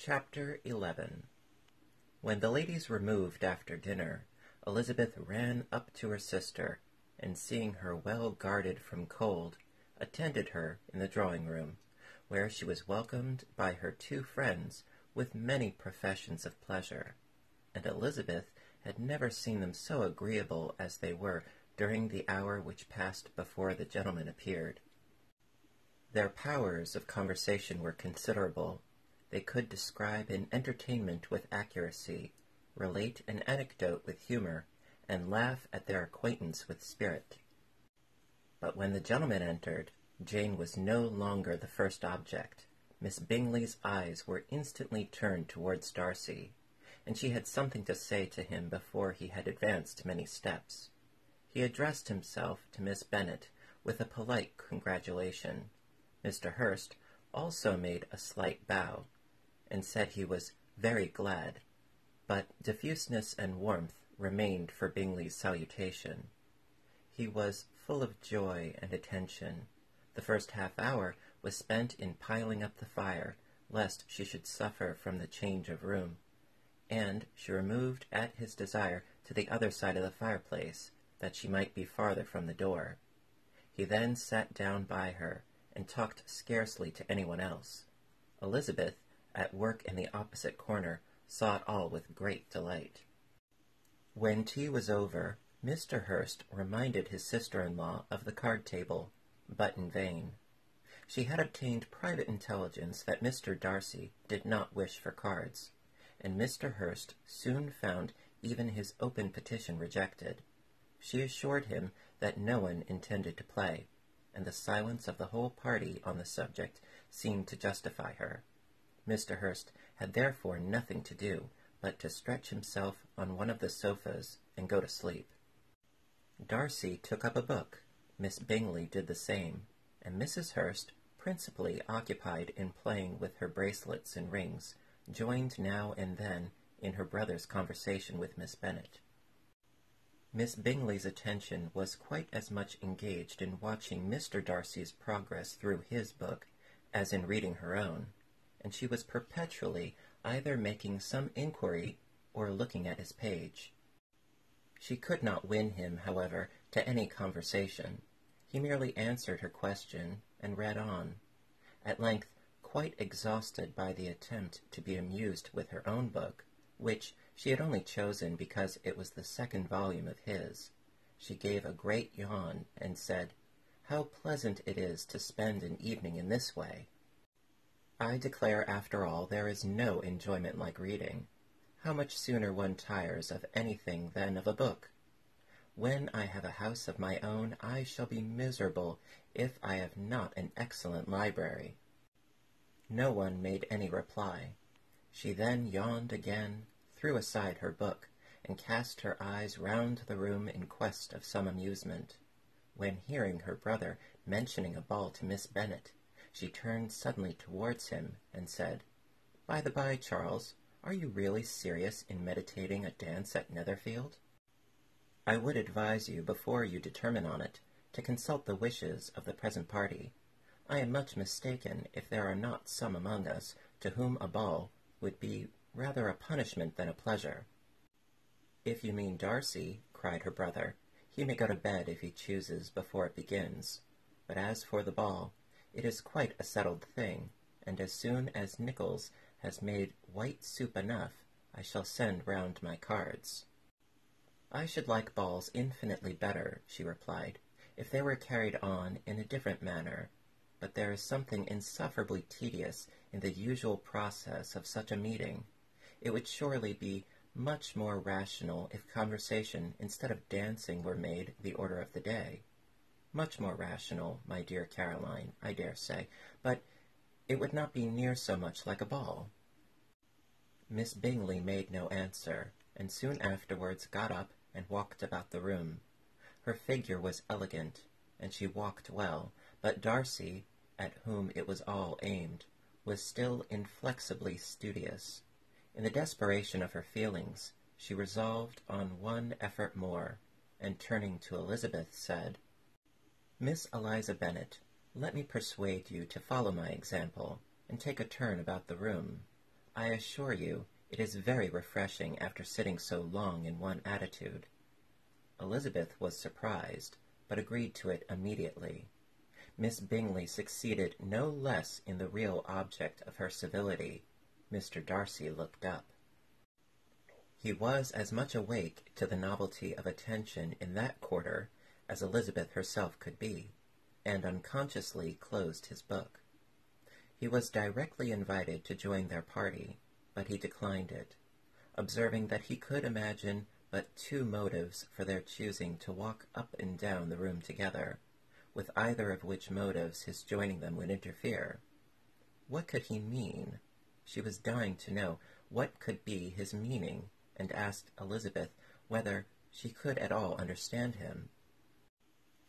Chapter 11. When the ladies removed after dinner, Elizabeth ran up to her sister, and seeing her well guarded from cold, attended her in the drawing-room, where she was welcomed by her two friends with many professions of pleasure, and Elizabeth had never seen them so agreeable as they were during the hour which passed before the gentlemen appeared. Their powers of conversation were considerable. They could describe an entertainment with accuracy, relate an anecdote with humour, and laugh at their acquaintance with spirit. But when the gentlemen entered, Jane was no longer the first object. Miss Bingley's eyes were instantly turned towards Darcy, and she had something to say to him before he had advanced many steps. He addressed himself to Miss Bennet with a polite congratulation. Mr. Hurst also made a slight bow, and said he was very glad, but diffuseness and warmth remained for Bingley's salutation. He was full of joy and attention. The first half-hour was spent in piling up the fire, lest she should suffer from the change of room, and she removed at his desire to the other side of the fireplace, that she might be farther from the door. He then sat down by her, and talked scarcely to anyone else. Elizabeth, at work in the opposite corner, saw it all with great delight. When tea was over, Mr. Hurst reminded his sister-in-law of the card-table, but in vain. She had obtained private intelligence that Mr. Darcy did not wish for cards, and Mr. Hurst soon found even his open petition rejected. She assured him that no one intended to play, and the silence of the whole party on the subject seemed to justify her. Mr. Hurst had therefore nothing to do but to stretch himself on one of the sofas and go to sleep. Darcy took up a book, Miss Bingley did the same, and Mrs. Hurst, principally occupied in playing with her bracelets and rings, joined now and then in her brother's conversation with Miss Bennet. Miss Bingley's attention was quite as much engaged in watching Mr. Darcy's progress through his book as in reading her own, and she was perpetually either making some inquiry or looking at his page. She could not win him, however, to any conversation. He merely answered her question and read on. At length, quite exhausted by the attempt to be amused with her own book, which she had only chosen because it was the second volume of his, she gave a great yawn and said, "How pleasant it is to spend an evening in this way! I declare, after all, there is no enjoyment like reading. How much sooner one tires of anything than of a book! When I have a house of my own, I shall be miserable if I have not an excellent library." No one made any reply. She then yawned again, threw aside her book, and cast her eyes round the room in quest of some amusement, when, hearing her brother mentioning a ball to Miss Bennet, she turned suddenly towards him and said, "By the by, Charles, are you really serious in meditating a dance at Netherfield? I would advise you, before you determine on it, to consult the wishes of the present party. I am much mistaken if there are not some among us to whom a ball would be rather a punishment than a pleasure." "If you mean Darcy," cried her brother, "he may go to bed if he chooses before it begins. But as for the ball, it is quite a settled thing, and as soon as Nichols has made white soup enough, I shall send round my cards." "I should like balls infinitely better," she replied, "if they were carried on in a different manner, but there is something insufferably tedious in the usual process of such a meeting. It would surely be much more rational if conversation instead of dancing were made the order of the day. Much more rational, my dear Caroline, I dare say, but it would not be near so much like a ball." Miss Bingley made no answer, and soon afterwards got up and walked about the room. Her figure was elegant, and she walked well, but Darcy, at whom it was all aimed, was still inflexibly studious. In the desperation of her feelings, she resolved on one effort more, and turning to Elizabeth, said, "Miss Eliza Bennet, let me persuade you to follow my example, and take a turn about the room. I assure you it is very refreshing after sitting so long in one attitude. Elizabeth was surprised, but agreed to it immediately. Miss Bingley succeeded no less in the real object of her civility. Mr. Darcy looked up. He was as much awake to the novelty of attention in that quarter as Elizabeth herself could be, and unconsciously closed his book. He was directly invited to join their party, but he declined it, observing that he could imagine but two motives for their choosing to walk up and down the room together, with either of which motives his joining them would interfere. What could he mean? She was dying to know what could be his meaning, and asked Elizabeth whether she could at all understand him.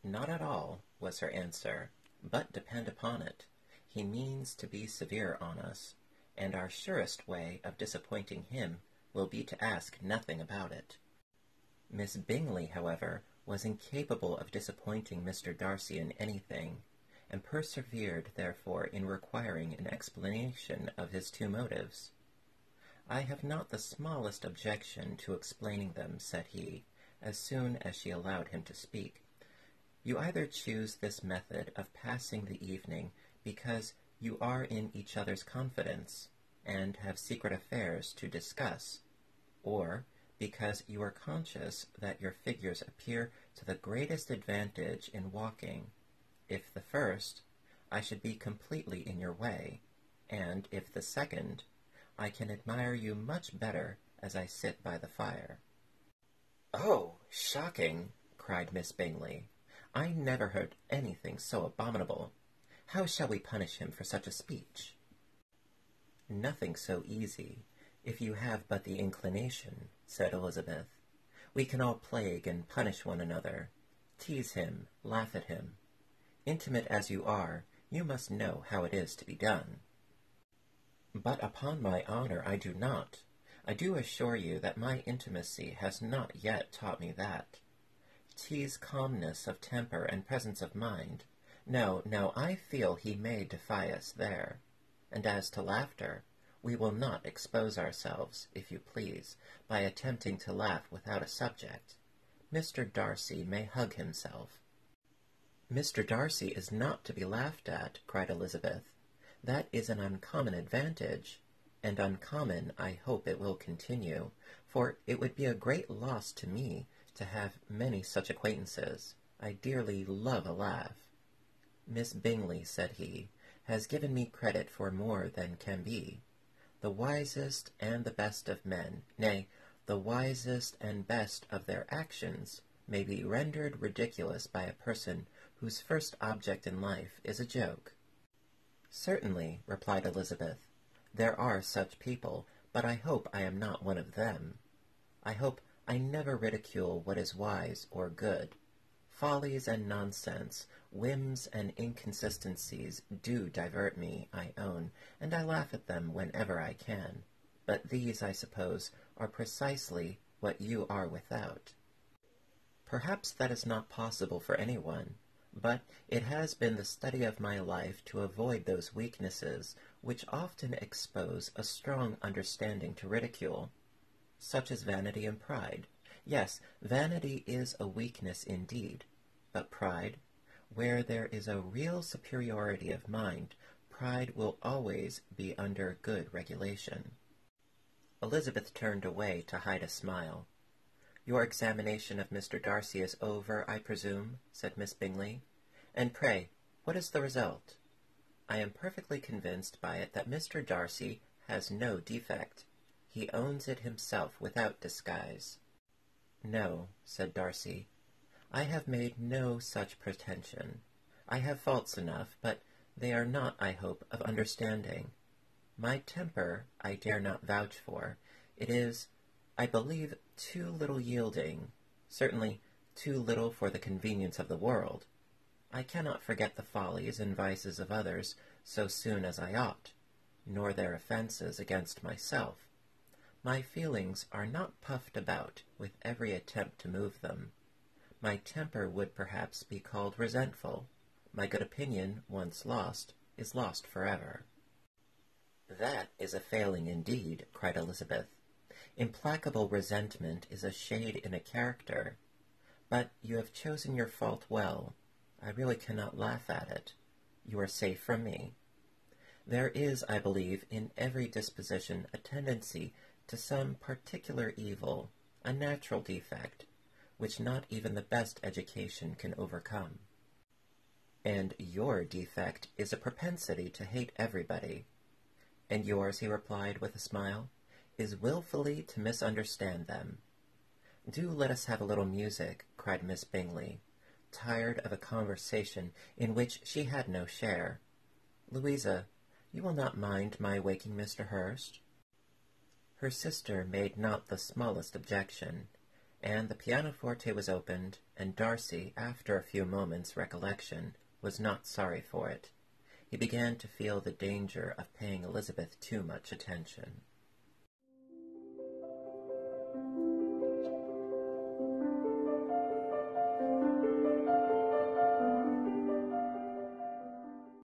"Not at all," was her answer, "but depend upon it, he means to be severe on us, and our surest way of disappointing him will be to ask nothing about it." Miss Bingley, however, was incapable of disappointing Mr. Darcy in anything, and persevered, therefore, in requiring an explanation of his two motives. "I have not the smallest objection to explaining them," said he, as soon as she allowed him to speak. "You either choose this method of passing the evening because you are in each other's confidence, and have secret affairs to discuss, or because you are conscious that your figures appear to the greatest advantage in walking. If the first, I should be completely in your way, and if the second, I can admire you much better as I sit by the fire." "Oh, shocking!" cried Miss Bingley. "I never heard anything so abominable. How shall we punish him for such a speech?" "Nothing so easy, if you have but the inclination," said Elizabeth. "We can all plague and punish one another, tease him, laugh at him. Intimate as you are, you must know how it is to be done." "But upon my honor I do not. I do assure you that my intimacy has not yet taught me that. Tease calmness of temper and presence of mind. No, I feel he may defy us there. And as to laughter, we will not expose ourselves, if you please, by attempting to laugh without a subject. Mr. Darcy may hug himself." "Mr. Darcy is not to be laughed at," cried Elizabeth. "That is an uncommon advantage, and uncommon I hope it will continue, for it would be a great loss to me to have many such acquaintances. I dearly love a laugh." "Miss Bingley," said he, "has given me credit for more than can be. The wisest and the best of men, nay, the wisest and best of their actions, may be rendered ridiculous by a person whose first object in life is a joke." "Certainly," replied Elizabeth, "there are such people, but I hope I am not one of them. I hope I never ridicule what is wise or good. Follies and nonsense, whims and inconsistencies do divert me, I own, and I laugh at them whenever I can. But these, I suppose, are precisely what you are without." "Perhaps that is not possible for anyone, but it has been the study of my life to avoid those weaknesses which often expose a strong understanding to ridicule, such as vanity and pride. Yes, vanity is a weakness indeed, but pride, where there is a real superiority of mind, pride will always be under good regulation." Elizabeth turned away to hide a smile. "Your examination of Mr. Darcy is over, I presume?" said Miss Bingley. "And pray, what is the result?" "I am perfectly convinced by it that Mr. Darcy has no defect. He owns it himself without disguise." "No," said Darcy, "I have made no such pretension. I have faults enough, but they are not, I hope, of understanding. My temper I dare not vouch for. It is, I believe, too little yielding, certainly too little for the convenience of the world. I cannot forget the follies and vices of others so soon as I ought, nor their offences against myself. My feelings are not puffed about with every attempt to move them. My temper would perhaps be called resentful. My good opinion, once lost, is lost forever." "That is a failing indeed," cried Elizabeth. "Implacable resentment is a shade in a character. But you have chosen your fault well. I really cannot laugh at it. You are safe from me. There is, I believe, in every disposition a tendency to some particular evil, a natural defect, which not even the best education can overcome. And your defect is a propensity to hate everybody. And yours," he replied with a smile, "is wilfully to misunderstand them." "Do let us have a little music," cried Miss Bingley, tired of a conversation in which she had no share. "Louisa, you will not mind my waking Mr. Hurst?" Her sister made not the smallest objection, and the pianoforte was opened, and Darcy, after a few moments' recollection, was not sorry for it. He began to feel the danger of paying Elizabeth too much attention.